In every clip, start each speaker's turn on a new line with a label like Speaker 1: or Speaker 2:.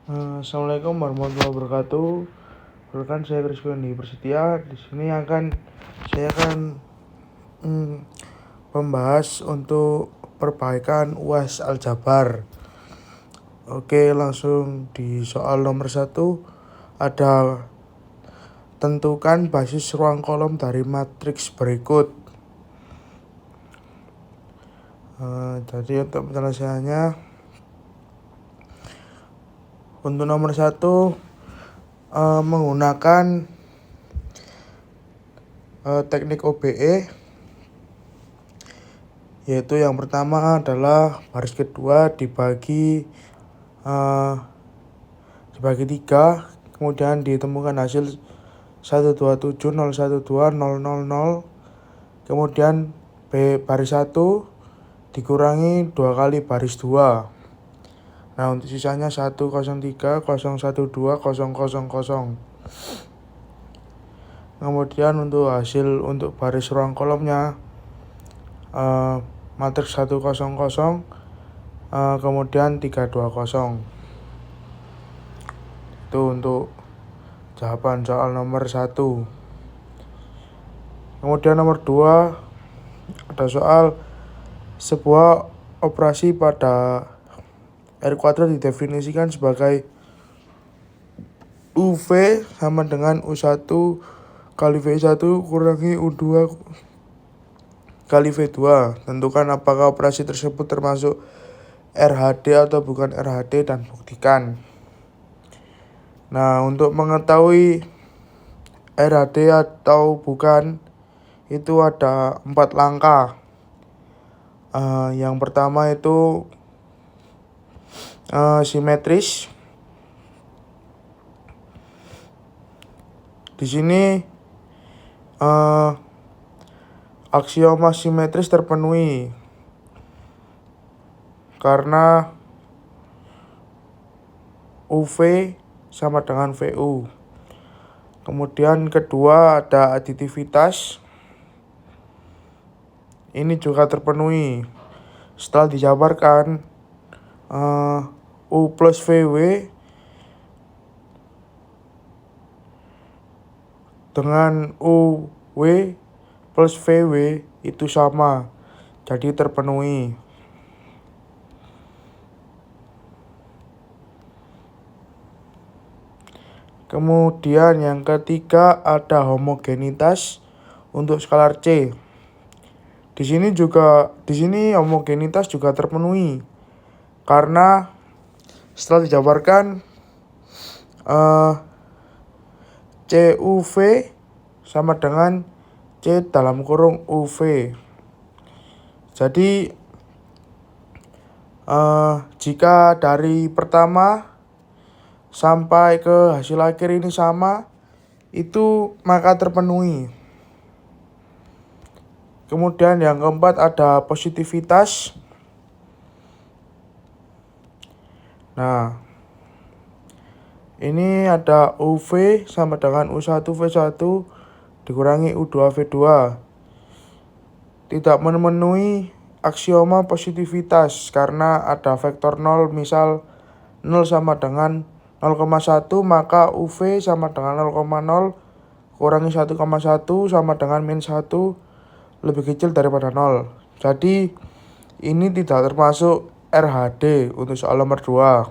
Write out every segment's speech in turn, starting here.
Speaker 1: Assalamualaikum warahmatullahi wabarakatuh. Perkenalkan saya Krispandi Prasetya. Di sini saya akan membahas untuk perbaikan UAS Aljabar. Oke, langsung di soal nomor 1 ada tentukan basis ruang kolom dari matriks berikut. Jadi untuk penyelesaiannya, untuk nomor 1 menggunakan teknik OBE, yaitu yang pertama adalah baris kedua dibagi 3, kemudian ditemukan hasil 127012000, kemudian baris 1 dikurangi 2 kali baris 2. Nah, untuk sisanya 103012000. Kemudian untuk hasil untuk baris ruang kolomnya, matriks 100, kemudian 320. Itu untuk jawaban soal nomor 1. Kemudian nomor 2 ada soal sebuah operasi pada R kuadrat didefinisikan sebagai UV sama dengan U1 kali V1 kurangi U2 kali V2. Tentukan apakah operasi tersebut termasuk RHD atau bukan RHD dan buktikan. Nah, untuk mengetahui RHD atau bukan itu ada 4 langkah. Yang pertama itu simetris. Di sini aksioma simetris terpenuhi karena UV sama dengan VU. Kemudian kedua ada aditivitas. Ini juga terpenuhi setelah dijabarkan U plus VW dengan UW plus VW itu sama, jadi terpenuhi. Kemudian yang ketiga ada homogenitas untuk skalar C. Di sini homogenitas juga terpenuhi karena setelah dijabarkan CUV sama dengan C dalam kurung UV. Jadi jika dari pertama sampai ke hasil akhir ini sama, itu maka terpenuhi. Kemudian yang keempat ada positivitas. Nah, ini ada UV sama dengan U1V1 dikurangi U2V2. Tidak memenuhi aksioma positivitas karena ada vektor 0, misal 0 sama dengan 0,1, maka UV sama dengan 0,0 kurangi 1,1 sama dengan min 1 lebih kecil daripada 0. Jadi ini tidak termasuk RHD untuk soal nomor 2.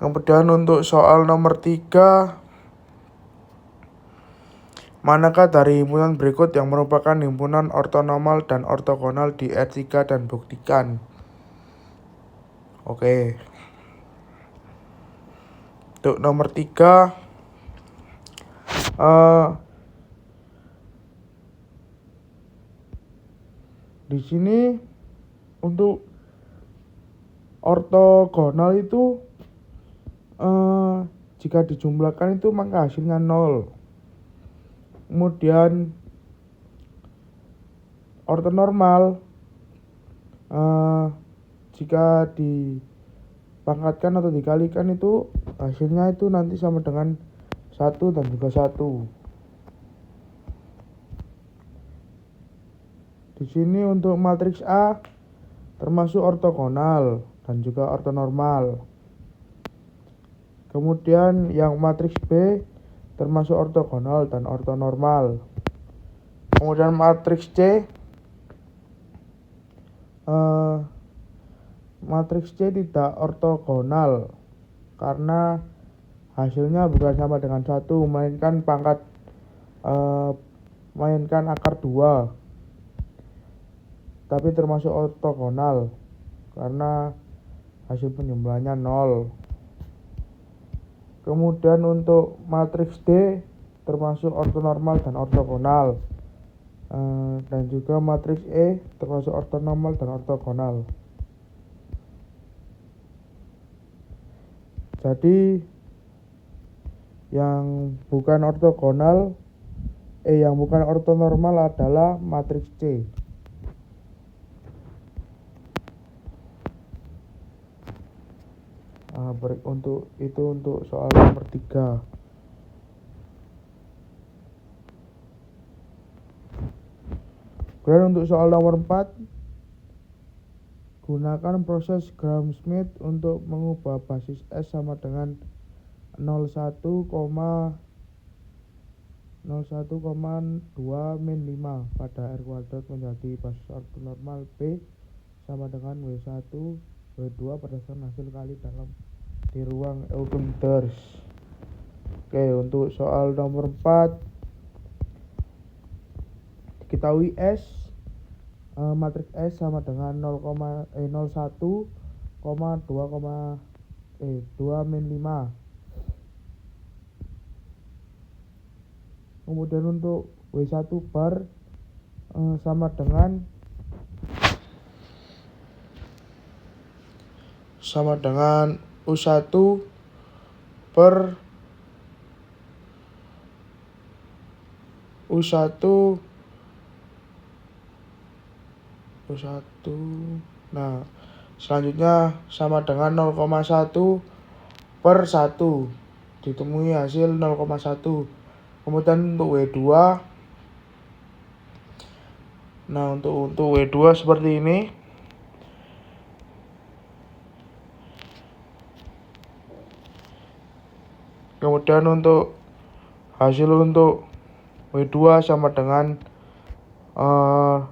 Speaker 1: Kemudian untuk soal nomor 3, manakah dari himpunan berikut yang merupakan himpunan ortonormal dan ortogonal di R3 dan buktikan. Oke. Untuk nomor 3, di sini untuk ortogonal itu jika dijumlahkan itu maka hasilnya 0. Kemudian ortonormal jika dipangkatkan atau dikalikan itu hasilnya itu nanti sama dengan 1 dan juga 1. Di sini untuk matriks A termasuk ortogonal dan juga ortonormal. Kemudian yang matriks B termasuk ortogonal dan ortonormal. Kemudian matriks C tidak ortogonal karena hasilnya bukan sama dengan 1, melainkan akar 2. Tapi termasuk ortogonal karena hasil penjumlahannya 0. Kemudian untuk matriks D termasuk ortonormal dan ortogonal, dan juga matriks E termasuk ortonormal dan ortogonal. Jadi yang bukan ortonormal adalah matriks C. Untuk soal nomor 3. Kemudian untuk soal nomor 4, gunakan proses Gram-Schmidt untuk mengubah basis S sama dengan 0,2-5 pada R kuadrat menjadi basis ortonormal B sama dengan W1 W2 berdasarkan hasil kali dalam di ruang Euclides. Oke, untuk soal nomor 4, diketahui S matriks S sama dengan 0,1, 2-5. Kemudian untuk W1 bar sama dengan U1 per U1. Nah, selanjutnya sama dengan 0,1 per 1. Ditemui hasil 0,1. Kemudian untuk W2. Nah, untuk W2 seperti ini. Kemudian untuk hasil untuk W2 sama dengan 2,0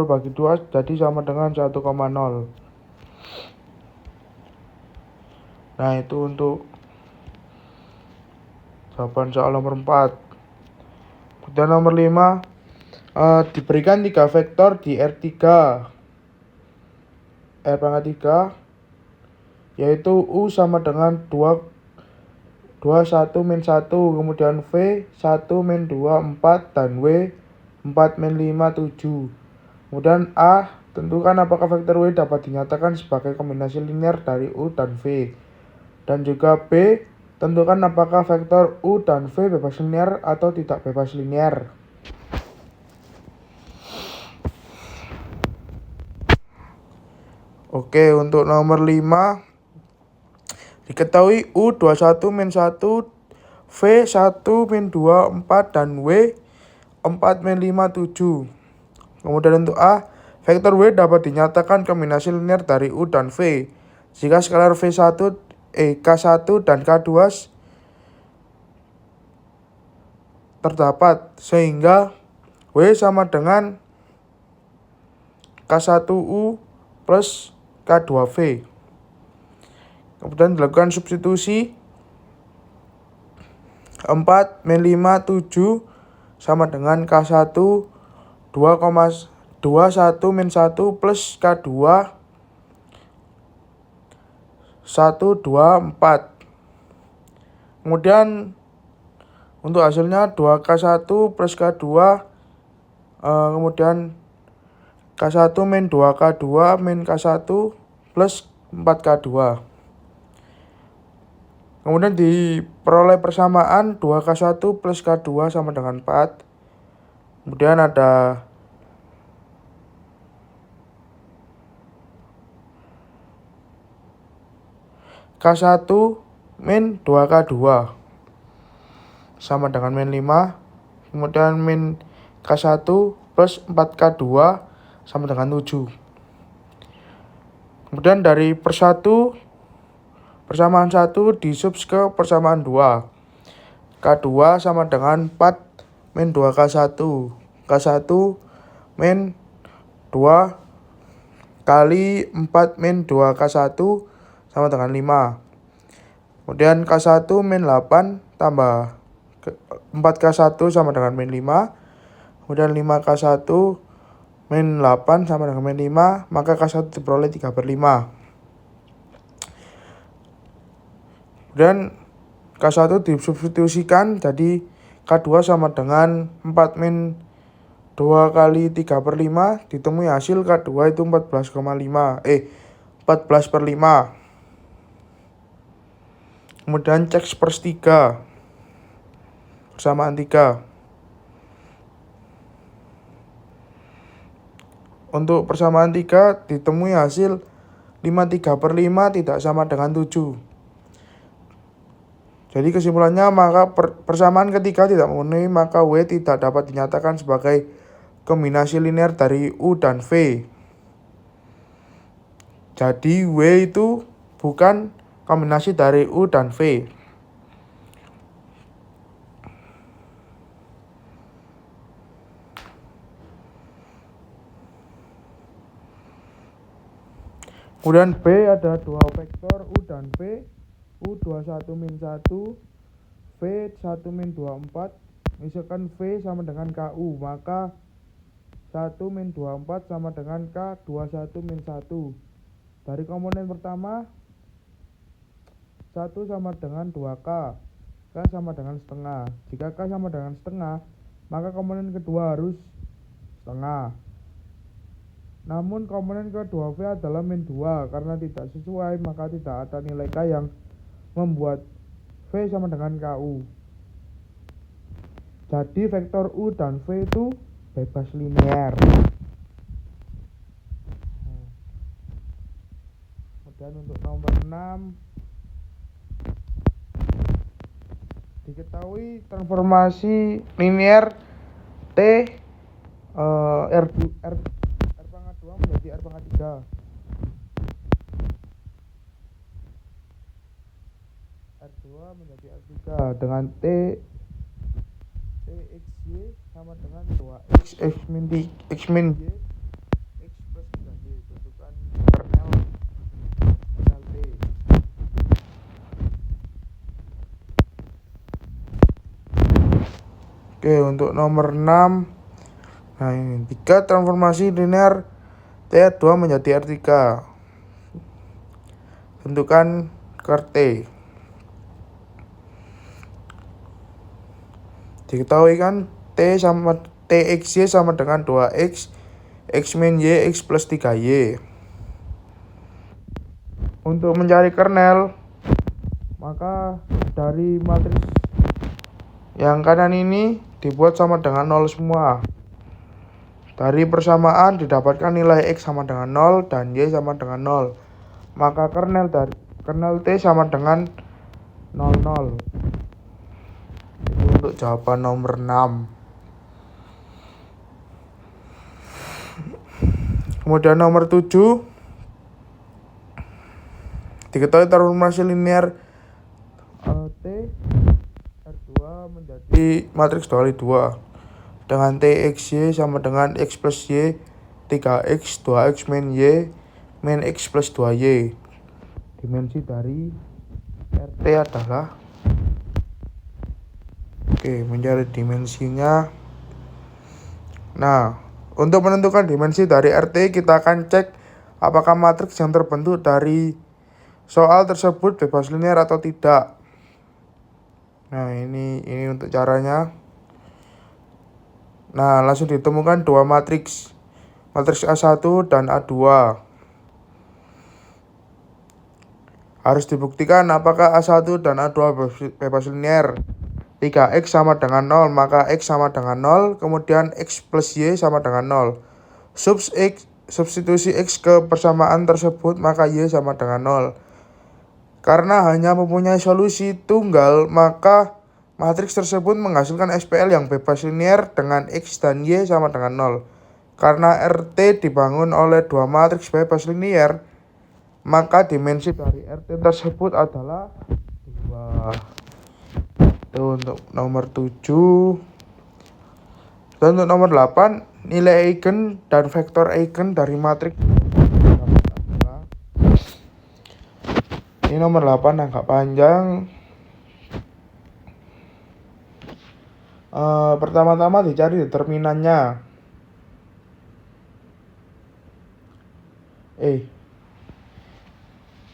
Speaker 1: bagi 2 jadi sama dengan 1,0. Nah, itu untuk jawaban soal nomor 4. Kemudian nomor 5, diberikan 3 vektor di R3 yaitu U sama dengan 1 min 1, kemudian V 1 min 2 4 dan W 4 min 5 7. Kemudian A, tentukan apakah vektor W dapat dinyatakan sebagai kombinasi linear dari U dan V. Dan juga B, tentukan apakah vektor U dan V bebas linear atau tidak bebas linear. Oke, untuk nomor 5, diketahui U 21 min 1, V 1 min 2 4 dan W 4 min 5 7. Kemudian untuk A, vektor W dapat dinyatakan kombinasi linear dari U dan V jika skalar K1 dan K2 terdapat, sehingga W sama dengan K1U plus K2V. Kemudian dilakukan substitusi 4 min 5 7 sama dengan K1 2,21 min 1 plus K2 1 2 4. Kemudian untuk hasilnya 2K1 plus K2, kemudian K1 min 2K2 min K1 plus 4K2. Kemudian diperoleh persamaan 2K1 plus K2 sama dengan 4. Kemudian ada K1 min 2K2 sama dengan min 5. Kemudian min K1 plus 4K2 sama dengan 7. Kemudian dari persamaan 1 disubs ke persamaan 2. K2 sama dengan 4 min 2K1. K1 min 2 kali 4 min 2K1 sama dengan 5. Kemudian K1 min 8 tambah 4K1 sama dengan min 5. Kemudian 5K1 min 8 sama dengan min 5. Maka K1 diperoleh 3/5. Kemudian K1 disubstitusikan jadi K2 sama dengan 4 min 2 kali 3/5. Ditemui hasil K2 itu 14/5. Kemudian cek sepertiga persamaan 3. Untuk persamaan 3 ditemui hasil 5/3/5 tidak sama dengan 7. Jadi kesimpulannya, maka persamaan ketiga tidak memenuhi, maka W tidak dapat dinyatakan sebagai kombinasi linear dari U dan V. Jadi W itu bukan kombinasi dari U dan V. Kemudian B ada dua vektor U dan V. U21 min 1, V1 min 24. Misalkan V sama dengan KU, maka 1 min 24 sama dengan K21 min 1. Dari komponen pertama 1 sama dengan 2K, K sama dengan setengah. Jika K sama dengan setengah, maka komponen kedua harus setengah. Namun komponen kedua V adalah min 2, karena tidak sesuai maka tidak ada nilai K yang membuat V sama dengan KU. Jadi vektor U dan V itu bebas linear. Kemudian untuk nomor 6, diketahui transformasi linear T R pangkat 2 menjadi R pangkat 3. R2 menjadi R3 dengan TXY sama dengan 2X X min Y X plus 3Y. Tentukan kernel T. Oke, untuk nomor 6, nah ini 3 transformasi linear T2 menjadi R3. Tentukan ker T. Diketahui kan TXY sama dengan 2X X min Y X plus 3Y. Untuk mencari kernel, maka dari matriks yang kanan ini dibuat sama dengan 0 semua. Dari persamaan didapatkan nilai X sama dengan 0 dan Y sama dengan 0. Maka kernel T sama dengan 00. Itu untuk jawaban nomor 6. Kemudian nomor 7, diketahui transformasi linear T R2 menjadi matriks 2 kali 2 dengan TXY sama dengan X plus Y 3X 2X min Y min X plus 2Y. Dimensi dari RT adalah, mencari dimensinya. Nah, untuk menentukan dimensi dari RT, kita akan cek apakah matriks yang terbentuk dari soal tersebut bebas linear atau tidak. Nah, ini untuk caranya. Nah, langsung ditemukan dua matriks A1 dan A2. Harus dibuktikan apakah A1 dan A2 bebas linear. 3X sama dengan 0, maka X sama dengan 0, kemudian X plus Y sama dengan 0. Substitusi X ke persamaan tersebut, maka Y sama dengan 0. Karena hanya mempunyai solusi tunggal, maka matriks tersebut menghasilkan SPL yang bebas linear dengan X dan Y sama dengan 0. Karena RT dibangun oleh dua matriks bebas linear, maka dimensi dari RT tersebut adalah 2. Itu untuk nomor 7. Dan untuk nomor 8, nilai eigen dan vektor eigen dari matriks. Ini nomor 8 agak panjang. Pertama-tama dicari determinannya.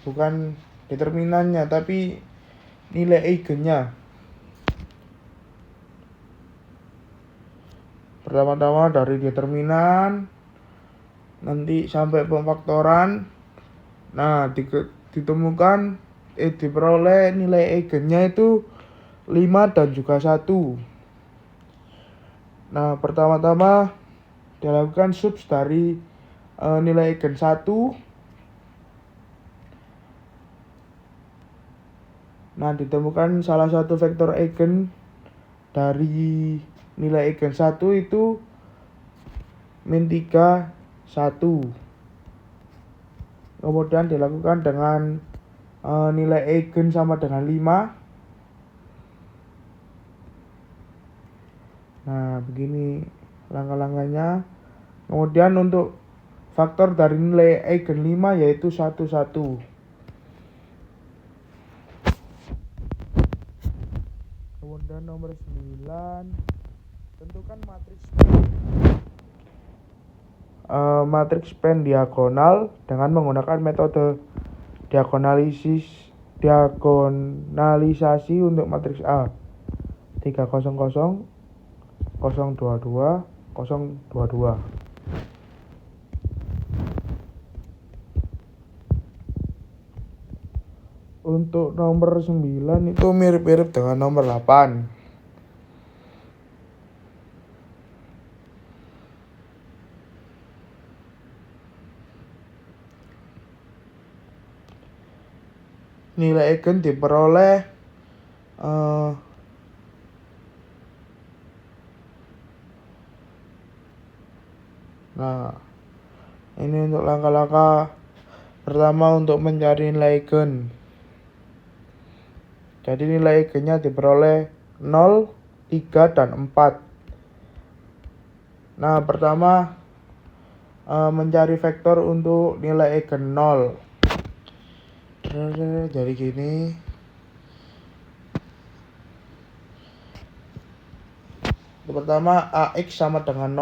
Speaker 1: Bukan determinannya, tapi nilai eigennya. Pertama-tama dari determinan, nanti sampai pemfaktoran. Nah, ditemukan diperoleh nilai eigennya itu 5 dan juga 1. Nah, pertama-tama dilakukan subs dari nilai eigen 1. Nah, ditemukan salah satu vektor eigen dari nilai eigen 1 itu -3, 1. Kemudian dilakukan dengan nilai eigen sama dengan 5. Nah, begini langkah-langkahnya. Kemudian untuk faktor dari nilai eigen 5 yaitu 1, 1. Kemudian nomor 9, tentukan matriks span diagonal dengan menggunakan metode diagonalisasi untuk matriks A 300 022 022. Untuk nomor 9 itu mirip-mirip dengan nomor 8. Nilai eigen diperoleh nah, ini untuk langkah-langkah pertama untuk mencari nilai eigen. Jadi nilai eigennya diperoleh 0, 3, dan 4. Nah, pertama mencari vektor untuk nilai eigen 0. Jadi gini. Pertama AX sama dengan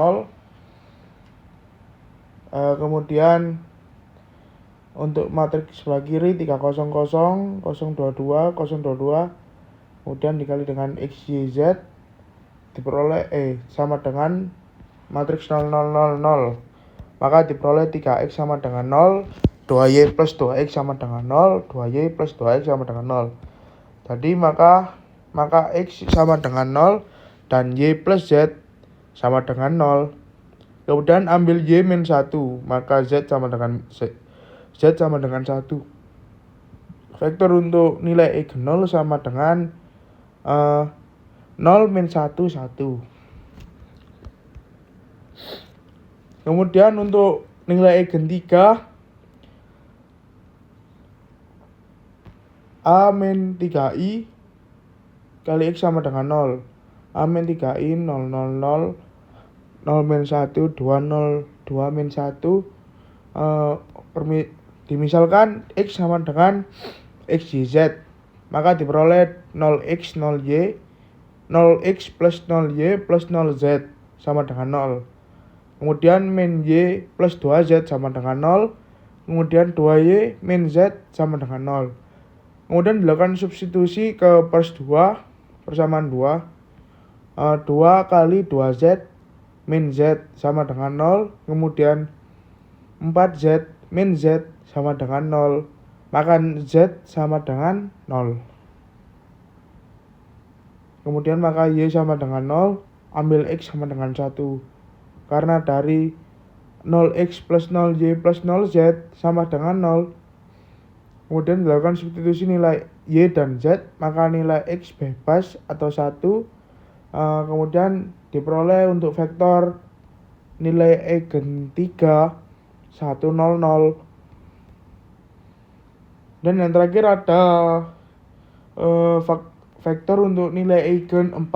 Speaker 1: 0. Kemudian untuk matriks sebelah kiri 300 022 022, kemudian dikali dengan X, Y, Z diperoleh sama dengan matriks 0, 0, 0, 0. Maka diperoleh 3X sama dengan 0, 2Y plus 2X sama dengan 0, 2Y plus 2X sama dengan 0. Jadi maka X sama dengan 0 dan Y plus Z sama dengan 0. Kemudian ambil Y min 1, maka Z sama dengan 1. Vektor untuk nilai eigen 0 sama dengan 0 min 1, 1. Kemudian untuk nilai eigen 3, A min 3I kali X sama dengan 0. A min 3I 0, 0, 0. 0 min 1, 2, 0, 2 min 1. Dimisalkan X sama dengan XYZ, maka diperoleh 0X 0Y, 0X plus 0Y plus 0Z sama dengan 0. Kemudian min Y plus 2Z sama dengan 0. Kemudian 2Y min Z sama dengan 0. Kemudian dilakukan substitusi ke pers 2, persamaan 2. 2 kali 2Z min Z sama dengan 0. Kemudian 4Z min Z sama dengan 0. Maka Z sama dengan 0. Kemudian maka Y sama dengan 0. Ambil X sama dengan 1. Karena dari 0X plus 0Y plus 0Z sama dengan 0. Kemudian dilakukan substitusi nilai Y dan Z. Maka nilai X bebas atau 1. Kemudian diperoleh untuk vektor nilai eigen 3, 1, 0, 0. Dan yang terakhir ada vektor untuk nilai eigen 4.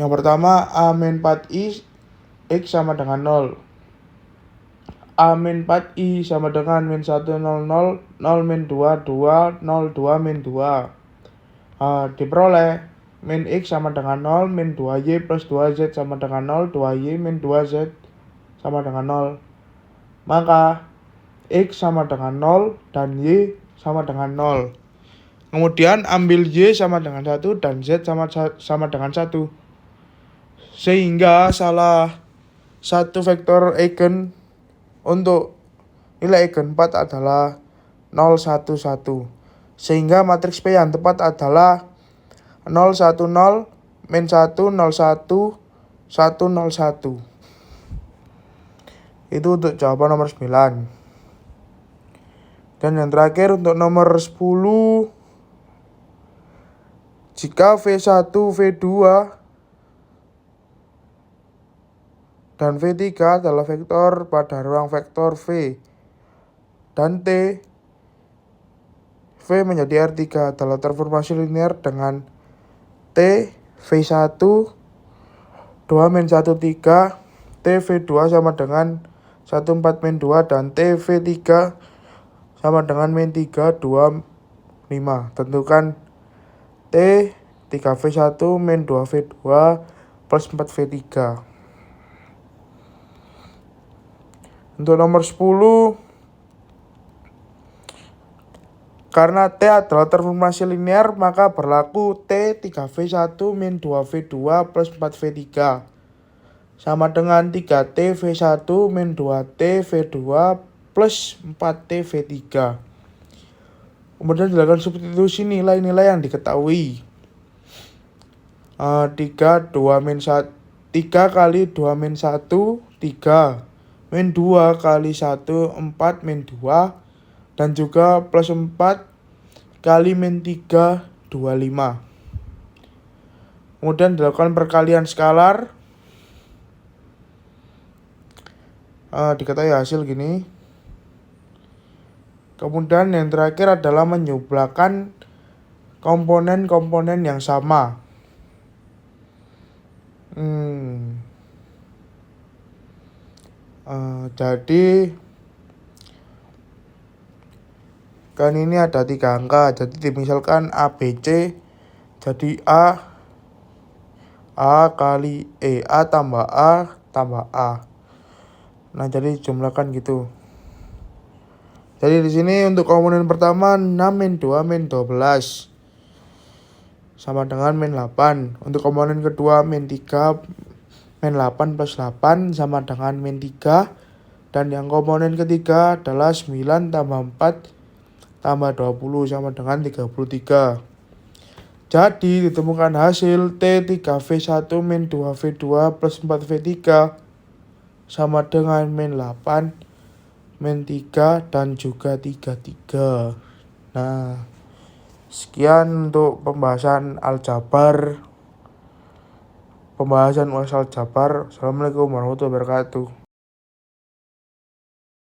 Speaker 1: Yang pertama A-4i X sama dengan 0. A-4i sama dengan min 1 0 0 0 min 2 2 0 2 min 2. Diperoleh min X sama dengan 0, min 2Y plus 2Z sama dengan 0, 2Y min 2Z sama dengan 0. Maka X sama dengan 0 dan Y sama dengan 0. Kemudian ambil Y sama dengan 1 dan Z sama dengan 1. Sehingga salah satu vektor eigen untuk nilai eigen 4 adalah 0 1 1. Sehingga matriks P yang tepat adalah 0 1 0 min 1 0 1 1 0 1. Itu untuk jawaban nomor 9. Dan yang terakhir untuk nomor 10, jika V1, V2 dan V3 adalah vektor pada ruang vektor V dan T, V menjadi R3 adalah transformasi linear dengan T V1 2 min 1 3, T V2 sama dengan 1 4 min 2 dan T V3 sama dengan min 3 2 5. Tentukan T 3V1 min 2V2 plus 4V3. Untuk nomor 10, karena T adalah transformasi linear, maka berlaku T 3V1 min 2V2 plus 4V3 sama dengan 3T V1 min 2T V2 plus 4T V3. Kemudian dilakukan substitusi nilai-nilai yang diketahui. 3 kali 2 min 1 3, min 2 kali 1 4 min 2, dan juga plus 4 kali min 3 25. Kemudian dilakukan perkalian skalar. Diketahui hasil gini. Kemudian yang terakhir adalah menjumlahkan komponen-komponen yang sama. Jadi kan ini ada 3 angka. Jadi misalkan ABC jadi A kali A tambah A tambah A. Nah, jadi jumlahkan gitu. Jadi di sini untuk komponen pertama 6 min 2 min 12 sama dengan min 8. Untuk komponen kedua min 3 min 8 plus 8 sama dengan min 3. Dan yang komponen ketiga adalah 9 tambah 4 tambah 20 sama dengan 33. Jadi ditemukan hasil T 3V1 min 2V2 plus 4V3 sama dengan min 8 min 3 dan juga 33. Nah, sekian untuk pembahasan UAS aljabar. Assalamualaikum warahmatullahi wabarakatuh.